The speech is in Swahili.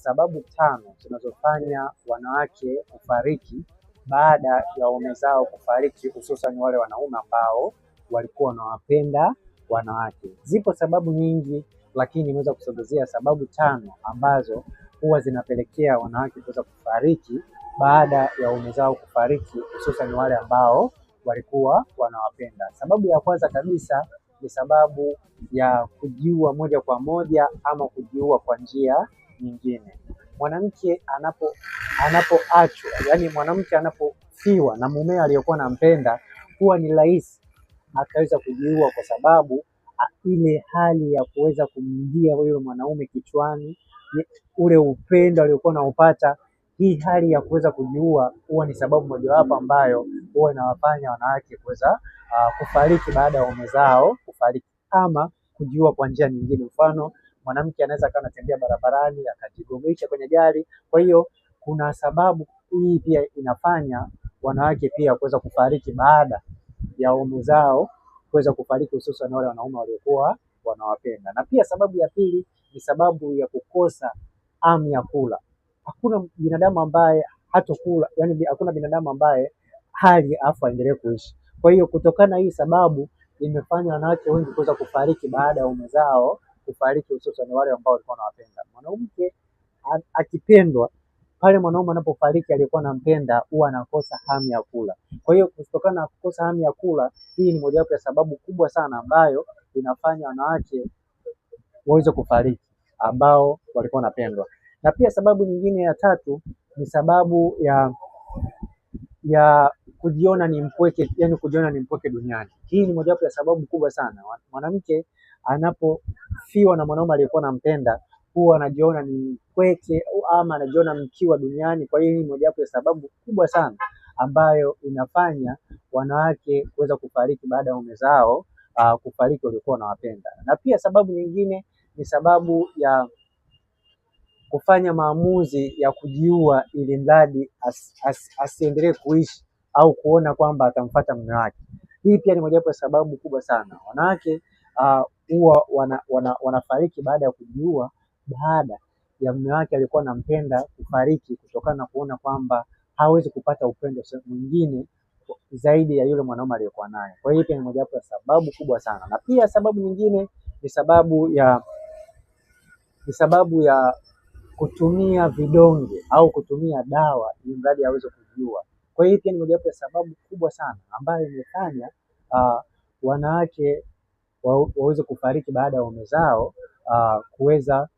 sababu 5 zinazofanya wanawake kufariki baada ya waume zao kufariki, hususan wale wanaume ambao walikuwa wanawapenda wanawake. Zipo sababu nyingi, lakini nimeweza kusogezea sababu 5 ambazo huwa zinapelekea wanawake kuweza kufariki baada ya waume zao kufariki, hususan wale ambao walikuwa wanawapenda. Sababu ya kwanza kabisa ni sababu ya kujiua moja kwa moja ama kujiua kwa njia nyingine. Mwanamke anapoachwa, yani mwanamke anapofiwa na mume aliyokuwa anampenda, huwa ni rahisi akaweza kujiua, kwa sababu ile hali ya kuweza kumjia huyo mwanaume kichwani, ule upendo aliokuwa anaupata, hii hali ya kuweza kujiua huwa ni sababu mojawapo ambayo huwa inawafanya wanawake kuweza kufariki baada ya waume zao kufariki, ama kujiua kwa njia nyingine. Mfano, mwanamke anaweza akawa anatembea barabarani akajigongesha kwenye gari. Kwa hiyo kuna sababu hii pia inafanya wanawake pia kuweza kufariki baada ya waume zao kuweza kufariki, hususan wale wanaume waliokuwa wanawapenda. Na pia sababu ya pili ni sababu ya kukosa hamu ya kula. Hakuna binadamu ambaye hatokula, yani hakuna binadamu ambaye hali afu aendelee kuishi. Kwa hiyo kutokana na hii sababu imefanya wanawake wengi kuweza kufariki baada ya waume zao kufariki, hususan wale ambao walikuwa wanawapenda. Mwanamke akipendwa, pale mwanaume anapofariki aliyekuwa anampenda, huwa anakosa hamu ya kula. Kwa hiyo kutokana na kukosa hamu ya kula, hii ni mojawapo ya sababu kubwa sana ambayo inafanya wanawake waweze kufariki ambao walikuwa wanapendwa. Na pia sababu nyingine ya tatu ni sababu ya kujiona ni mpweke, yani kujiona ni mpweke duniani. Hii ni mojawapo ya sababu kubwa sana. Mwanamke anapofiwa na mwanaume aliyekuwa anampenda, huwa anajiona ni mpweke ama anajiona mkiwa duniani. Kwa hiyo hii ni mojawapo ya sababu kubwa sana ambayo inafanya wanawake kuweza kufariki baada ya waume zao kufariki waliokuwa wanawapenda. Na pia sababu nyingine ni sababu ya kufanya maamuzi ya kujiua ili mradi asiendelee kuishi au kuona kwamba atamfuata mume wake. Hii pia ni mojawapo ya sababu kubwa sana. Wanawake huwa wanafariki baada ya kujiua baada ya mume wake alikuwa anampenda kufariki, kutokana na kuona kwamba hawezi kupata upendo mwingine zaidi ya yule mwanaume aliyokuwa naye. Kwa hiyo pia ni mojawapo ya sababu kubwa sana. Na pia sababu nyingine ni sababu ya kutumia vidonge au kutumia dawa ili mradi aweze kujiua. Kwa hiyo pia ni mojawapo ya sababu kubwa sana ambayo imefanya wanawake waweze kufariki baada ya waume zao kuweza